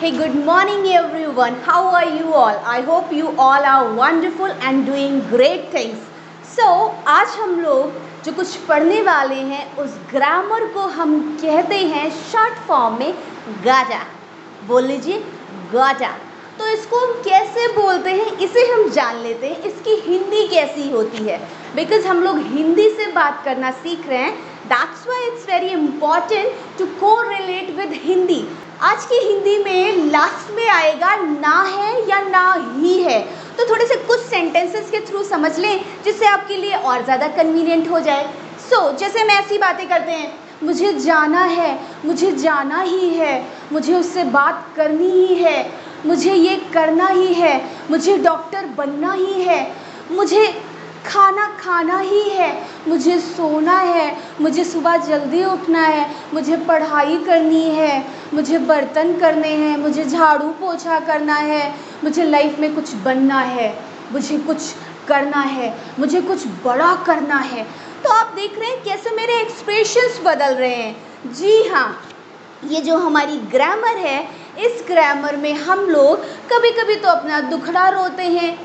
Hey, good morning everyone. How are you all? I hope you all are wonderful and doing great things. So, आज हम लोग जो कुछ पढ़ने वाले हैं उस ग्रामर को हम कहते हैं शॉर्ट फॉर्म में गाजा। बोल लीजिए गाजा। तो इसको हम कैसे बोलते हैं इसे हम जान लेते हैं। इसकी हिंदी कैसी होती है, बिकॉज हम लोग हिंदी से बात करना सीख रहे हैं। That's why it's very important to correlate with Hindi. आज की हिंदी में लास्ट में आएगा ना है या ना ही है, तो थोड़े से कुछ सेंटेंसेस के थ्रू समझ लें जिससे आपके लिए और ज़्यादा कन्वीनियंट हो जाए। जैसे हम ऐसी बातें करते हैं, मुझे जाना है, मुझे जाना ही है, मुझे उससे बात करनी ही है, मुझे ये करना ही है, मुझे डॉक्टर बनना ही है, मुझे खाना खाना ही है, मुझे सोना है, मुझे सुबह जल्दी उठना है, मुझे पढ़ाई करनी है, मुझे बर्तन करने हैं, मुझे झाड़ू पोछा करना है, मुझे लाइफ में कुछ बनना है, मुझे कुछ करना है, मुझे कुछ बड़ा करना है। तो आप देख रहे हैं कैसे मेरे एक्सप्रेशंस बदल रहे हैं। जी हाँ, ये जो हमारी ग्रामर है, इस ग्रामर में हम लोग कभी कभी तो अपना दुखड़ा रोते हैं,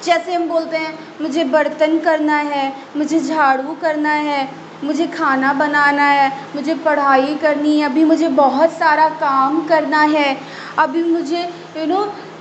जैसे हम बोलते हैं मुझे बर्तन करना है, मुझे झाड़ू करना है, मुझे खाना बनाना है, मुझे पढ़ाई करनी है, अभी मुझे बहुत सारा काम करना है, अभी मुझे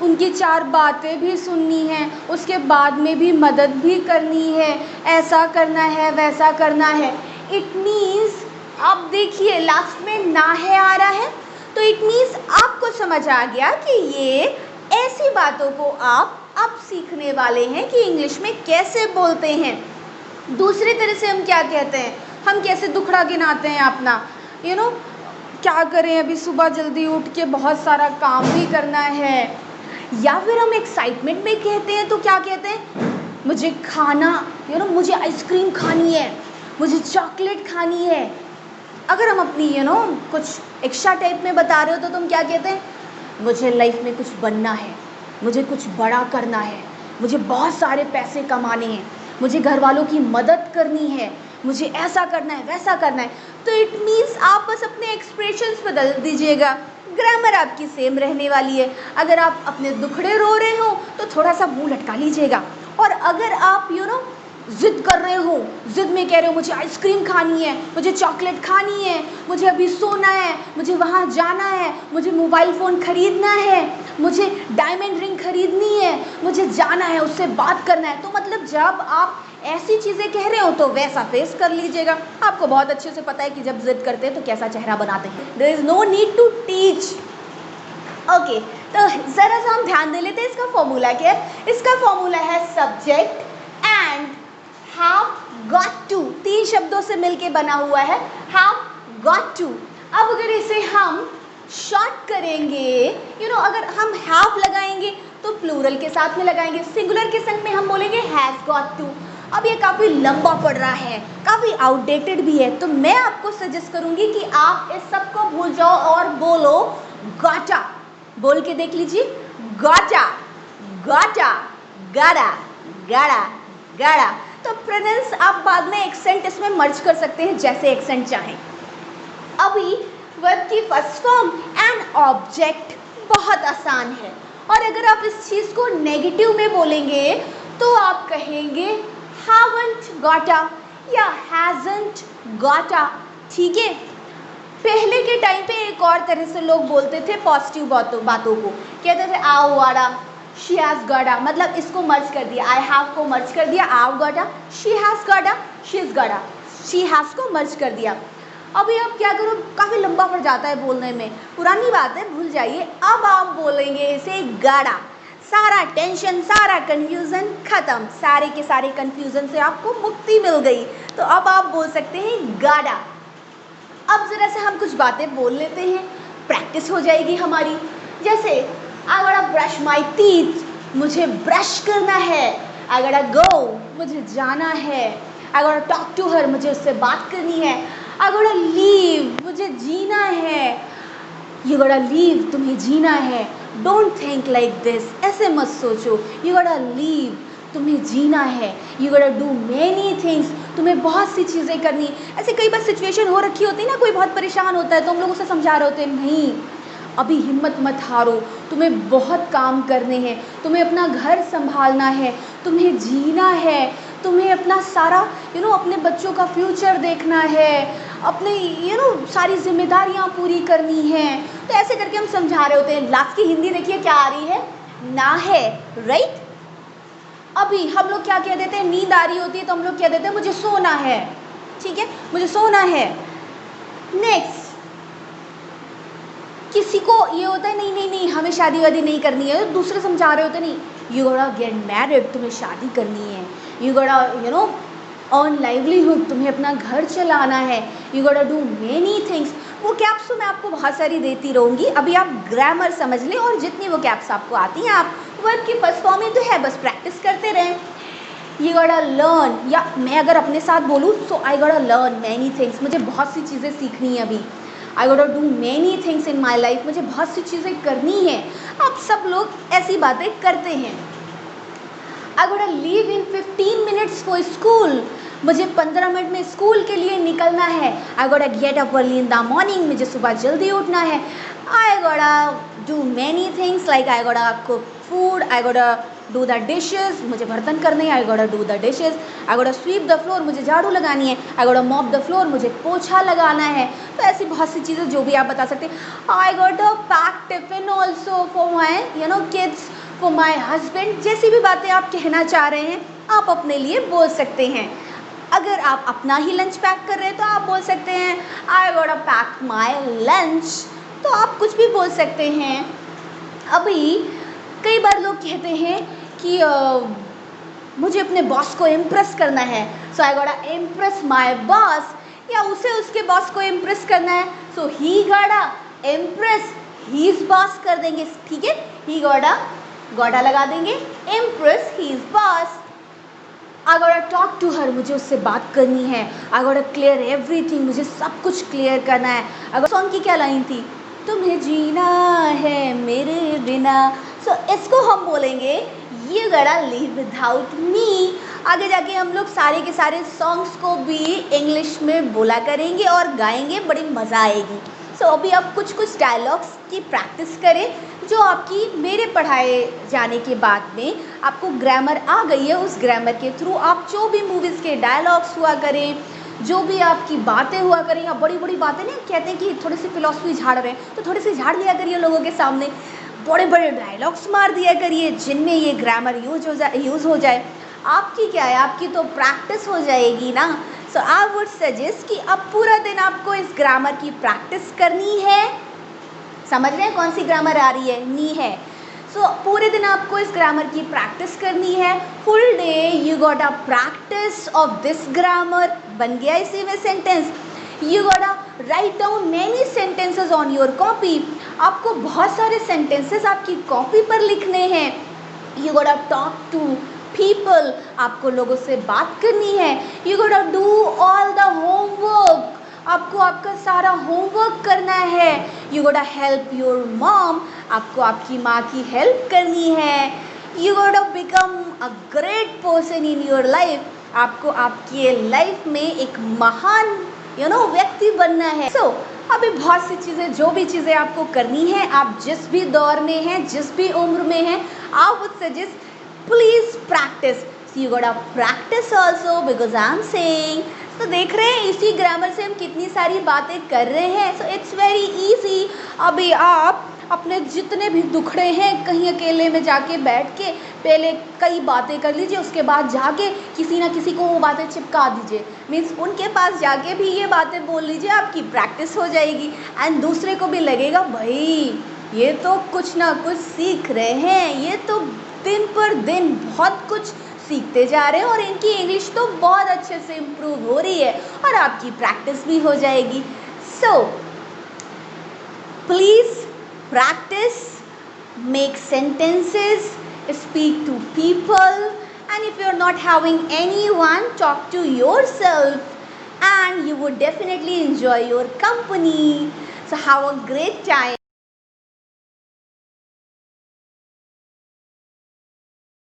उनकी 4 बातें भी सुननी है, उसके बाद में भी मदद भी करनी है, ऐसा करना है, वैसा करना है। इट मीन्स आप देखिए लास्ट में ना है आ रहा है, तो इट मीन्स आपको समझ आ गया कि ये ऐसी बातों को आप अब सीखने वाले हैं कि इंग्लिश में कैसे बोलते हैं। दूसरी तरह से हम क्या कहते हैं, हम कैसे दुखड़ा गिनाते हैं अपना, क्या करें, अभी सुबह जल्दी उठ के बहुत सारा काम भी करना है। या फिर हम एक्साइटमेंट में कहते हैं तो क्या कहते हैं, मुझे खाना, मुझे आइसक्रीम खानी है, मुझे चॉकलेट खानी है। अगर हम अपनी कुछ एक्स्ट्रा टाइप में बता रहे हो तो तुम क्या कहते हैं, मुझे लाइफ में कुछ बनना है, मुझे कुछ बड़ा करना है, मुझे बहुत सारे पैसे कमाने हैं, मुझे घर वालों की मदद करनी है, मुझे ऐसा करना है, वैसा करना है। तो इट मीन्स आप बस अपने एक्सप्रेशंस बदल दीजिएगा, ग्रामर आपकी सेम रहने वाली है। अगर आप अपने दुखड़े रो रहे हो तो थोड़ा सा मुंह लटका लीजिएगा, और अगर आप ज़िद कर रहे हो, ज़िद में कह रहे हो मुझे आइसक्रीम खानी है, मुझे चॉकलेट खानी है, मुझे अभी सोना है, मुझे वहाँ जाना है, मुझे मोबाइल फ़ोन ख़रीदना है, मुझे डायमंड रिंग ख़रीदनी है, मुझे जाना है, उससे बात करना है। तो मतलब जब आप ऐसी चीज़ें कह रहे हो तो वैसा फेस कर लीजिएगा। आपको बहुत अच्छे से पता है कि जब ज़िद करते हैं तो कैसा चेहरा बनाते हैं। There is no need to teach. Okay, तो ज़रा सा हम ध्यान दे लेते हैं इसका फॉर्मूला क्या है। इसका फॉर्मूला है subject and have got to, 3 शब्दों से मिलके बना हुआ है have got to। अब अगर इसे हम शॉर्ट करेंगे, अगर हम have लगाएंगे तो प्लूरल के साथ में लगाएंगे, सिंगुलर के संग में हम बोलेंगे has got to। अब ये काफ़ी लंबा पड़ रहा है, काफ़ी आउटडेटेड भी है, तो मैं आपको सजेस्ट करूंगी कि आप इस सब को भूल जाओ और बोलो गाटा। बोल के देख लीजिए, गाटा गाटा, गाड़ा गाड़ा गाड़ा। तो फ्रेंड्स आप बाद में एक्सेंट इसमें मर्ज कर सकते हैं जैसे एक्सेंट चाहें। अभी वर्ब की फर्स्ट फॉर्म एंड ऑब्जेक्ट बहुत आसान है, और अगर आप इस चीज़ को नेगेटिव में बोलेंगे तो आप कहेंगे haven't got a या hasn't got a। ठीक है, पहले के टाइम पे एक और तरह से लोग बोलते थे पॉजिटिव बातों को, कहते थे आओ वाड़ा, शी हैज़ गॉट अ, मतलब इसको मर्ज कर दिया, आई हैव को मर्ज कर दिया, आव got a, she has got a, she is got a, she has को मर्ज कर दिया। अभी अब क्या करो, काफ़ी लंबा पड़ जाता है बोलने में, पुरानी बात है भूल जाइए। अब आप बोलेंगे इसे गाड़ा, सारा टेंशन, सारा कन्फ्यूज़न ख़त्म, सारे के सारे कन्फ्यूज़न से आपको मुक्ति मिल गई, तो अब आप बोल सकते हैं गाड़ा। अब ज़रा से हम कुछ बातें बोल लेते हैं, प्रैक्टिस हो जाएगी हमारी। जैसे आई गोटा ब्रश माई टीथ, मुझे ब्रश करना है। आई गोटा गो, मुझे जाना है। आई गोटा टॉक टू हर, मुझे उससे बात करनी है। आई गोटा लीव, मुझे जीना है। यू गोटा लीव, तुम्हें जीना है। डोंट थिंक लाइक दिस, ऐसे मत सोचो। यू गोटा लीव, तुम्हें जीना है। यू गोटा डू मैनी थिंग्स, तुम्हें बहुत सी चीज़ें करनी। ऐसे कई बार सिचुएशन हो रखी होती है ना, कोई बहुत परेशान होता है तो हम लोग उसे समझा रहे होते हैं, नहीं अभी हिम्मत मत हारो, तुम्हें बहुत काम करने हैं, तुम्हें अपना घर संभालना है, तुम्हें जीना है, तुम्हें अपना सारा अपने बच्चों का फ्यूचर देखना है, अपने सारी जिम्मेदारियां पूरी करनी हैं। तो ऐसे करके हम समझा रहे होते हैं। लास्ट की हिंदी देखिए क्या आ रही है, ना है, राइट। अभी हम लोग क्या कह देते हैं, नींद आ रही होती है तो हम लोग कह देते हैं मुझे सोना है, ठीक है, मुझे सोना है। नेक्स्ट, किसी को ये होता है नहीं नहीं नहीं हमें शादी वादी नहीं करनी है, तो दूसरे समझा रहे होते हैं नहीं यू गोटा गेट मैरिड, तुम्हें शादी करनी है, यू गोटा अर्न लाइवलीहुड, तुम्हें अपना घर चलाना है, यू गोटा डू मेनी थिंग्स। वो कैप्स तो मैं आपको बहुत सारी देती रहूँगी, अभी आप ग्रामर समझ लें और जितनी वो कैप्स आपको आती हैं आप वर्ब की फर्स्ट फॉर्म में तो है, बस प्रैक्टिस करते रहें। यू गोटा लर्न, या मैं अगर अपने साथ बोलूँ तो आई गोटा लर्न मैनी थिंग्स, मुझे बहुत सी चीज़ें सीखनी है अभी। आई गोटा do many things in my life, मुझे बहुत सी चीज़ें करनी है। आप सब लोग ऐसी बातें करते हैं। आई गोटा leave in 15 minutes for school, मुझे 15 मिनट में स्कूल के लिए निकलना है। आई गोटा get up early in the morning, मुझे सुबह जल्दी उठना है। आई गोटा do many things like I गोटा कुक फूड, आई गोटा डू द डिशेज, मुझे बर्तन करने हैं, आई गोटा डू द डिशेज। आई गोटा स्वीप द फ्लोर, मुझे झाड़ू लगानी है। आई गोटा मॉप द फ्लोर, मुझे पोछा लगाना है। तो ऐसी बहुत सी चीज़ें जो भी आप बता सकते हैं। आई गोटा pack tiffin also for my kids, for my husband. जैसी भी बातें आप कहना चाह रहे हैं आप अपने लिए बोल सकते हैं। अगर आप अपना ही लंच पैक कर रहे हैं तो आप बोल सकते हैं आई गोटा पैक माई लंच, तो आप कुछ भी बोल सकते हैं। अभी कई बार लोग कहते हैं कि मुझे अपने बॉस को इम्प्रेस करना है, सो आई गोटा इम्प्रेस माई बॉस, या उसे उसके बॉस को इम्प्रेस करना है, सो ही गोटा इम्प्रेस हीज बॉस कर देंगे, ठीक है, ही गोटा लगा देंगे, इम्प्रेस हीज बॉस। आई गोटा टॉक टू हर, मुझे उससे बात करनी है। आई गोटा क्लियर एवरीथिंग, मुझे सब कुछ क्लियर करना है। अगर सॉन्ग की क्या लाइन थी, तुम्हें जीना है मेरे बिना, सो इसको हम बोलेंगे यू गोटा लिव विदाउट मी। आगे जाके हम लोग सारे के सारे सॉन्ग्स को भी इंग्लिश में बोला करेंगे और गाएंगे, बड़ी मज़ा आएगी। सो अभी आप कुछ कुछ डायलॉग्स की प्रैक्टिस करें जो आपकी मेरे पढ़ाए जाने के बाद में आपको ग्रामर आ गई है, उस ग्रामर के थ्रू आप जो भी मूवीज़ के डायलॉग्स हुआ करें, जो भी आपकी बातें हुआ करें, या बड़ी बड़ी बातें नहीं कहते हैं कि थोड़ी सी फिलॉसफी झाड़ रहे हैं तो थोड़ी सी झाड़ लिया करिए लोगों के सामने, बड़े बड़े डायलॉग्स मार दिया करिए जिनमें ये ग्रामर यूज़ हो जाए। आपकी क्या है, आपकी तो प्रैक्टिस हो जाएगी ना। सो आई वुड सजेस्ट कि अब पूरा दिन आपको इस ग्रामर की प्रैक्टिस करनी है। समझ रहे हैं कौन सी ग्रामर आ रही है, नी है। सो पूरे दिन आपको इस ग्रामर की प्रैक्टिस करनी है। Full day you got a practice of this grammar, बन गया इसी में sentence. You got a write down many sentences on your copy, आपको बहुत सारे सेंटेंसेस आपकी कॉपी पर लिखने हैं। You got a talk to people, आपको लोगों से बात करनी है। You got a do all the homework, आपको आपका सारा होमवर्क करना है। यू गोटा हेल्प योर मॉम, आपको आपकी माँ की हेल्प करनी है। यू गोटा become a great person in your life, आपको आपकी लाइफ में एक महान व्यक्ति बनना है। सो अभी बहुत सी चीज़ें, जो भी चीज़ें आपको करनी है, आप जिस भी दौर में हैं, जिस भी उम्र में हैं, I would suggest please practice. So you gotta practice also because I'm saying, तो देख रहे हैं इसी ग्रामर से हम कितनी सारी बातें कर रहे हैं। So it's very easy. अभी आप अपने जितने भी दुखड़े हैं कहीं अकेले में जाके बैठ के पहले कई बातें कर लीजिए, उसके बाद जाके किसी ना किसी को वो बातें चिपका दीजिए, मीन्स उनके पास जाके भी ये बातें बोल लीजिए, आपकी प्रैक्टिस हो जाएगी एंड दूसरे को भी लगेगा भाई ये तो कुछ ना कुछ सीख रहे हैं, ये तो दिन पर दिन बहुत कुछ सीखते जा रहे हैं और इनकी इंग्लिश तो बहुत अच्छे से इम्प्रूव हो रही है और आपकी प्रैक्टिस भी हो जाएगी। So please practice, make sentences, speak to people, and if you're not having anyone, talk to yourself and you would definitely enjoy your company. So have a great time.